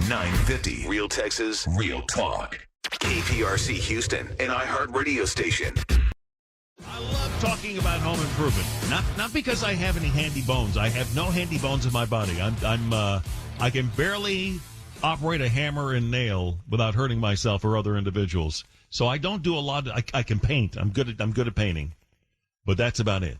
950. Real Texas, Real Talk. KPRC Houston, an iHeart radio station. I love talking about home improvement. Not because I have any handy bones. I have no handy bones in my body. I can barely operate a hammer and nail without hurting myself or other individuals. So I don't do a lot. I can paint. I'm good at painting, but that's about it.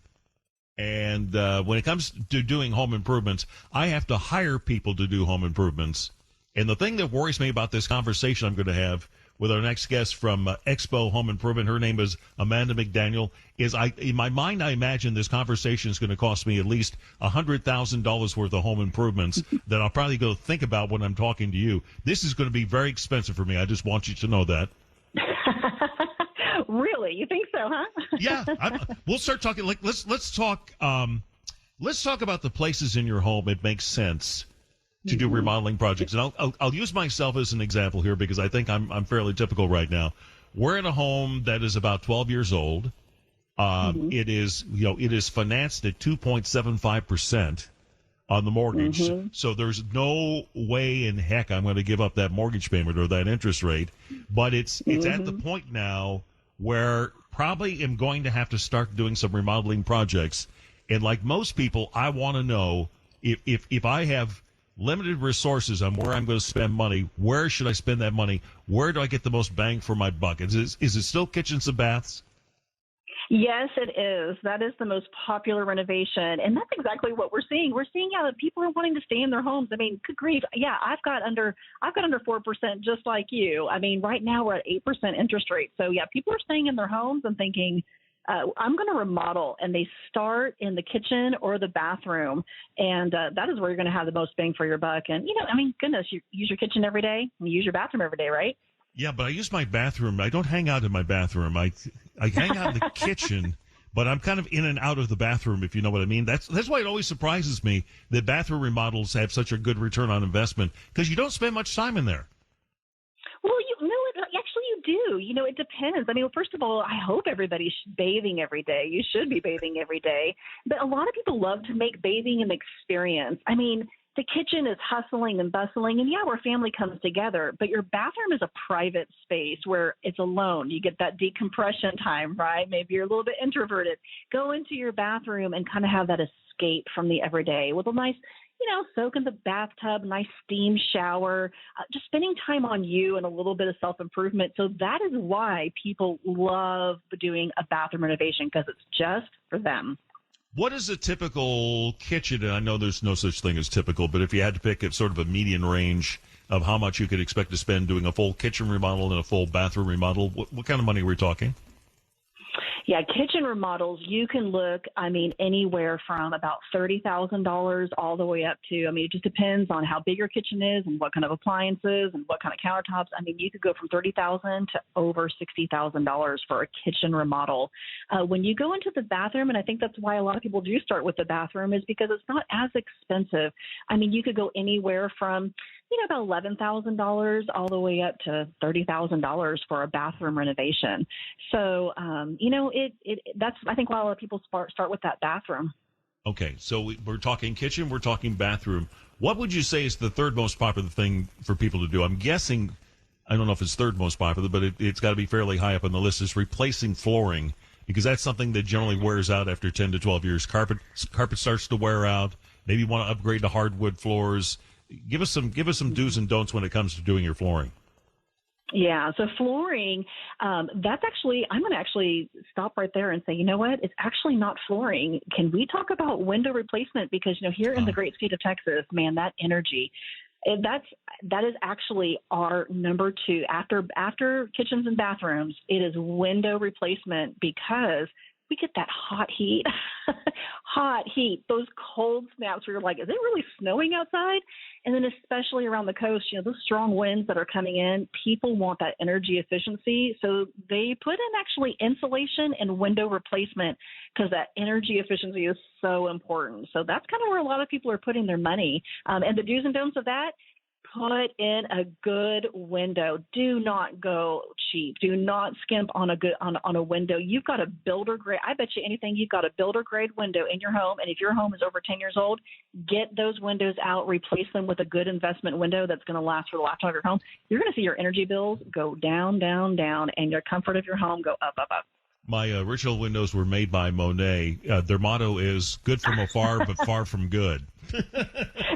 And when it comes to doing home improvements, I have to hire people to do home improvements. And the thing that worries me about this conversation I'm going to have with our next guest from Expo Home Improvement, her name is Amanda McDaniel, is in my mind, I imagine this conversation is going to cost me at least $100,000 worth of home improvements that I'll probably go think about when I'm talking to you. This is going to be very expensive for me. I just want you to know that. Really? You think so, huh? Yeah. We'll start talking. Like, let's talk about the places in your home it makes sense to do remodeling projects. And I'll use myself as an example here because I think I'm fairly typical right now. We're in a home that is about 12 years old. It is financed at 2.75% on the mortgage. So there's no way in heck I'm going to give up that mortgage payment or that interest rate. But it's at the point now where probably am going to have to start doing some remodeling projects. And like most people, I want to know if I have limited resources on where I'm going to spend money, where should I spend that money? Where do I get the most bang for my buck? Is it still kitchens and baths? Yes, it is. That is the most popular renovation. And that's exactly what we're seeing. We're seeing that people are wanting to stay in their homes. I mean, good grief. Yeah, I've got under 4% just like you. I mean, right now we're at 8% interest rate. So yeah, people are staying in their homes and thinking, I'm going to remodel, and they start in the kitchen or the bathroom, and that is where you're going to have the most bang for your buck. And, goodness, you use your kitchen every day, and you use your bathroom every day, right? Yeah, but I use my bathroom. I don't hang out in my bathroom. I hang out in the kitchen, but I'm kind of in and out of the bathroom, if you know what I mean. That's why it always surprises me that bathroom remodels have such a good return on investment, because you don't spend much time in there. Well, actually you do. It depends. I mean, first of all, I hope everybody's bathing every day. You should be bathing every day. But a lot of people love to make bathing an experience. I mean, the kitchen is hustling and bustling, and where family comes together. But your bathroom is a private space where it's alone. You get that decompression time, right? Maybe you're a little bit introverted. Go into your bathroom and kind of have that escape from the everyday with a nice soak in the bathtub, nice steam shower, just spending time on you and a little bit of self-improvement. So that is why people love doing a bathroom renovation, because it's just for them. What is a typical kitchen? And I know there's no such thing as typical, but if you had to pick sort of a median range of how much you could expect to spend doing a full kitchen remodel and a full bathroom remodel, what kind of money are we talking? Yeah, kitchen remodels, you can look, anywhere from about $30,000 all the way up to, it just depends on how big your kitchen is and what kind of appliances and what kind of countertops. You could go from $30,000 to over $60,000 for a kitchen remodel. When you go into the bathroom, and I think that's why a lot of people do start with the bathroom, is because it's not as expensive. You could go anywhere from about $11,000 all the way up to $30,000 for a bathroom renovation. So, that's, I think, why a lot of people start with that bathroom. Okay, so we're talking kitchen, we're talking bathroom. What would you say is the third most popular thing for people to do? I'm guessing, I don't know if it's third most popular, but it's got to be fairly high up on the list, is replacing flooring, because that's something that generally wears out after 10 to 12 years. Carpet starts to wear out. Maybe you want to upgrade to hardwood floors. Give us some do's and don'ts when it comes to doing your flooring. Yeah, so flooring, that's actually, I'm going to actually stop right there and say, you know what? It's actually not flooring. Can we talk about window replacement? Because, here in the great state of Texas, man, that energy, that is actually our number two. After kitchens and bathrooms, it is window replacement, because we get that hot heat, those cold snaps where you're like, is it really snowing outside? And then especially around the coast, those strong winds that are coming in, people want that energy efficiency. So they put in actually insulation and window replacement, because that energy efficiency is so important. So that's kind of where a lot of people are putting their money. And the do's and don'ts of that, Put in a good window. Do not go cheap. Do not skimp on a window. You've got a builder grade. I bet you anything you've got a builder grade window in your home. And if your home is over 10 years old, get those windows out, replace them with a good investment window that's going to last for the lifetime of your home. You're going to see your energy bills go down, down, down, and your comfort of your home go up, up, up. My original windows were made by Monet. Their motto is "Good from afar, but far from good."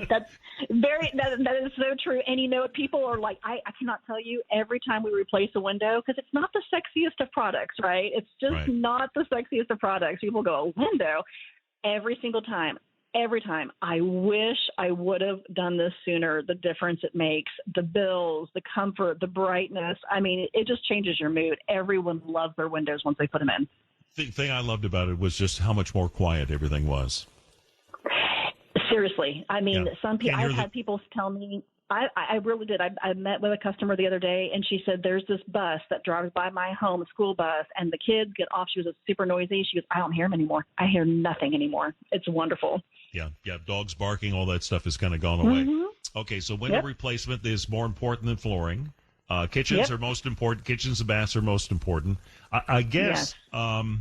That is so true. And people are like, I cannot tell you every time we replace a window, because it's not the sexiest of products, right? It's just right. Not the sexiest of products. People go, a window, every single time. Every time. I wish I would have done this sooner. The difference it makes, the bills, the comfort, the brightness. I mean, it just changes your mood. Everyone loves their windows once they put them in. The thing I loved about it was just how much more quiet everything was. Seriously. I mean, Yeah. some people, I've had people tell me, I really did. I met with a customer the other day, and she said, there's this bus that drives by my home, a school bus, and the kids get off. She was super noisy. She goes, I don't hear them anymore. I hear nothing anymore. It's wonderful. Yeah. Dogs barking, all that stuff has kind of gone away. Mm-hmm. Okay, so window replacement is more important than flooring. Kitchens are most important. Kitchens and baths are most important. I guess. Yes.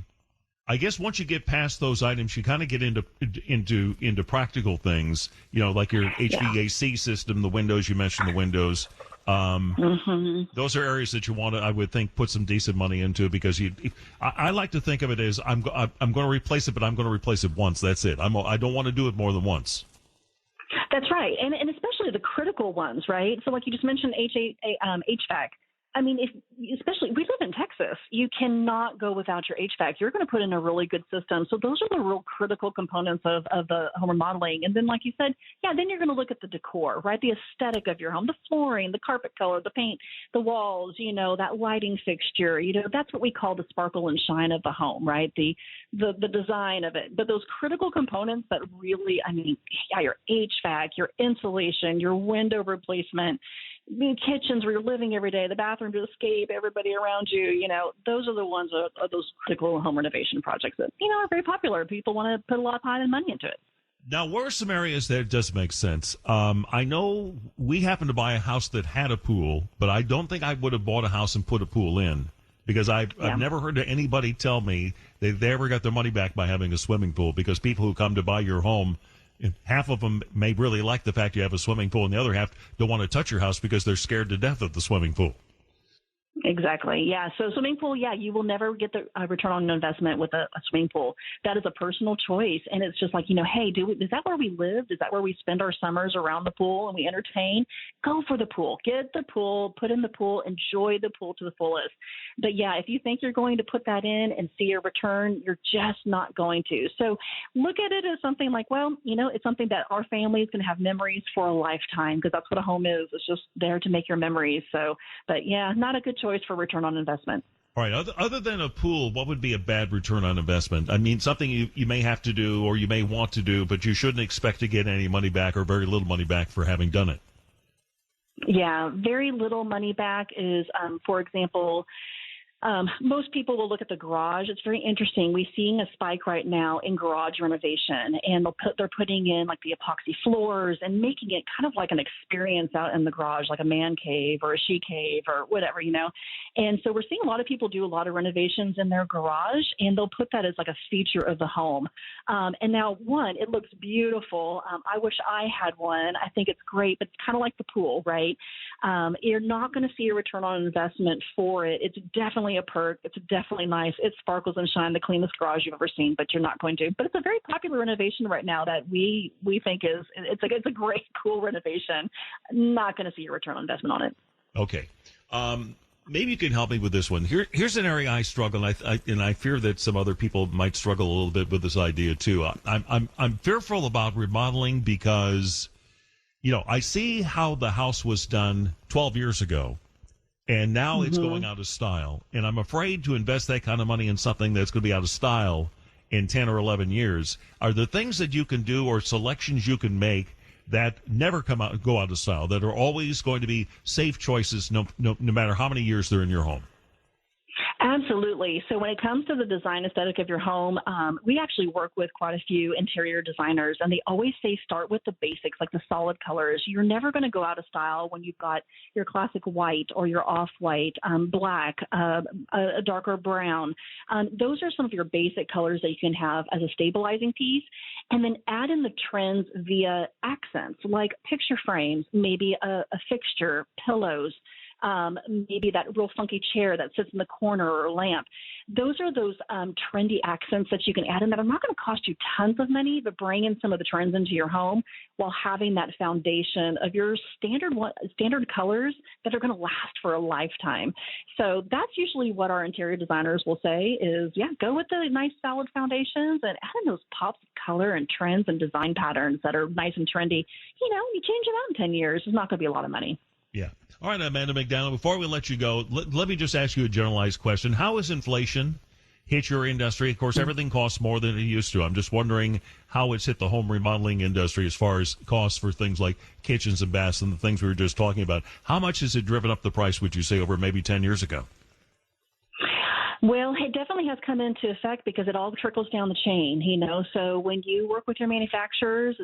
I guess once you get past those items, you kind of get into practical things. Like your HVAC system, the windows. You mentioned the windows. Those are areas that you want to, I would think, put some decent money into, because I like to think of it as I'm going to replace it, but I'm going to replace it once. That's it. I don't want to do it more than once. That's right, and especially the critical ones, right? So, like you just mentioned, HVAC. I mean, especially we live in Texas, you cannot go without your HVAC. You're going to put in a really good system. So those are the real critical components of the home remodeling. And then, like you said, then you're going to look at the decor, right? The aesthetic of your home, the flooring, the carpet color, the paint, the walls, that lighting fixture. That's what we call the sparkle and shine of the home, right? The design of it. But those critical components that really, your HVAC, your insulation, your window replacement, the kitchens where you're living every day, the bathroom to escape everybody around you, those are the ones of those critical home renovation projects that, are very popular. People want to put a lot of time and money into it. Now, where are some areas that it does make sense? I know we happened to buy a house that had a pool, but I don't think I would have bought a house and put a pool in, because I've never heard anybody tell me they ever got their money back by having a swimming pool, because people who come to buy your home, half of them may really like the fact you have a swimming pool, and the other half don't want to touch your house because they're scared to death of the swimming pool. Exactly. Yeah. So swimming pool, you will never get the return on investment with a swimming pool. That is a personal choice. And it's just like, hey, is that where we live? Is that where we spend our summers, around the pool and we entertain? Go for the pool. Get the pool, put in the pool, enjoy the pool to the fullest. But if you think you're going to put that in and see a return, you're just not going to. So look at it as something like, it's something that our family is going to have memories for a lifetime, because that's what a home is. It's just there to make your memories. So, but not a good choice for return on investment. All right. Other than a pool, what would be a bad return on investment? Something you may have to do or you may want to do, but you shouldn't expect to get any money back or very little money back for having done it. Yeah, very little money back is, for example, most people will look at the garage. It's very interesting. We're seeing a spike right now in garage renovation, and they're putting in like the epoxy floors and making it kind of like an experience out in the garage, like a man cave or a she cave or whatever, And so we're seeing a lot of people do a lot of renovations in their garage, and they'll put that as like a feature of the home. And now, it looks beautiful. I wish I had one. I think it's great, but it's kind of like the pool, right? You're not going to see a return on investment for it. It's definitely a perk. It's definitely nice. It sparkles and shine, the cleanest garage you've ever seen, but you're not going to. But it's a very popular renovation right now that we think it's a great, cool renovation. Not going to see a return on investment on it. Okay. Maybe you can help me with this one. Here's an area I struggle, and I fear that some other people might struggle a little bit with this idea too. I'm fearful about remodeling because, I see how the house was done 12 years ago. And now it's going out of style. And I'm afraid to invest that kind of money in something that's going to be out of style in 10 or 11 years. Are there things that you can do or selections you can make that never go out of style, that are always going to be safe choices no matter how many years they're in your home? Absolutely. So when it comes to the design aesthetic of your home, we actually work with quite a few interior designers, and they always say start with the basics, like the solid colors. You're never going to go out of style when you've got your classic white or your off-white, black, a darker brown. Those are some of your basic colors that you can have as a stabilizing piece, and then add in the trends via accents like picture frames, maybe a fixture, pillows, maybe that real funky chair that sits in the corner or lamp. Those are those trendy accents that you can add in that are not going to cost you tons of money, but bring in some of the trends into your home while having that foundation of your standard colors that are going to last for a lifetime. So that's usually what our interior designers will say is, yeah, go with the nice solid foundations and add in those pops of color and trends and design patterns that are nice and trendy. You change it out in 10 years. It's not going to be a lot of money. Yeah. All right, Amanda McDaniel, before we let you go, let me just ask you a generalized question. How has inflation hit your industry? Of course, everything costs more than it used to. I'm just wondering how it's hit the home remodeling industry as far as costs for things like kitchens and baths and the things we were just talking about. How much has it driven up the price, would you say, over maybe 10 years ago? Well, it definitely has come into effect because it all trickles down the chain, So when you work with your manufacturers,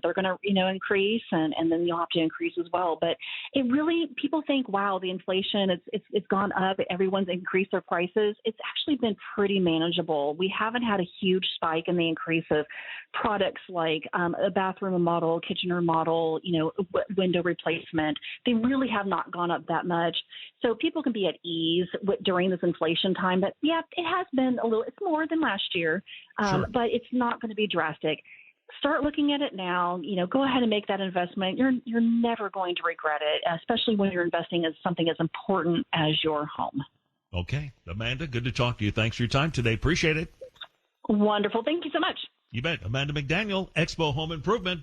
they're gonna, increase, and then you'll have to increase as well. But it really, people think, wow, the inflation, it's gone up. Everyone's increased their prices. It's actually been pretty manageable. We haven't had a huge spike in the increase of products like a bathroom remodel, kitchen remodel, window replacement. They really have not gone up that much. So people can be at ease during this inflation time. But yeah, it has been it's more than last year, Sure. but it's not going to be drastic. Start looking at it now. Go ahead and make that investment. You're never going to regret it, especially when you're investing in something as important as your home. Okay. Amanda, good to talk to you. Thanks for your time today. Appreciate it. Wonderful. Thank you so much. You bet. Amanda McDaniel, Expo Home Improvement.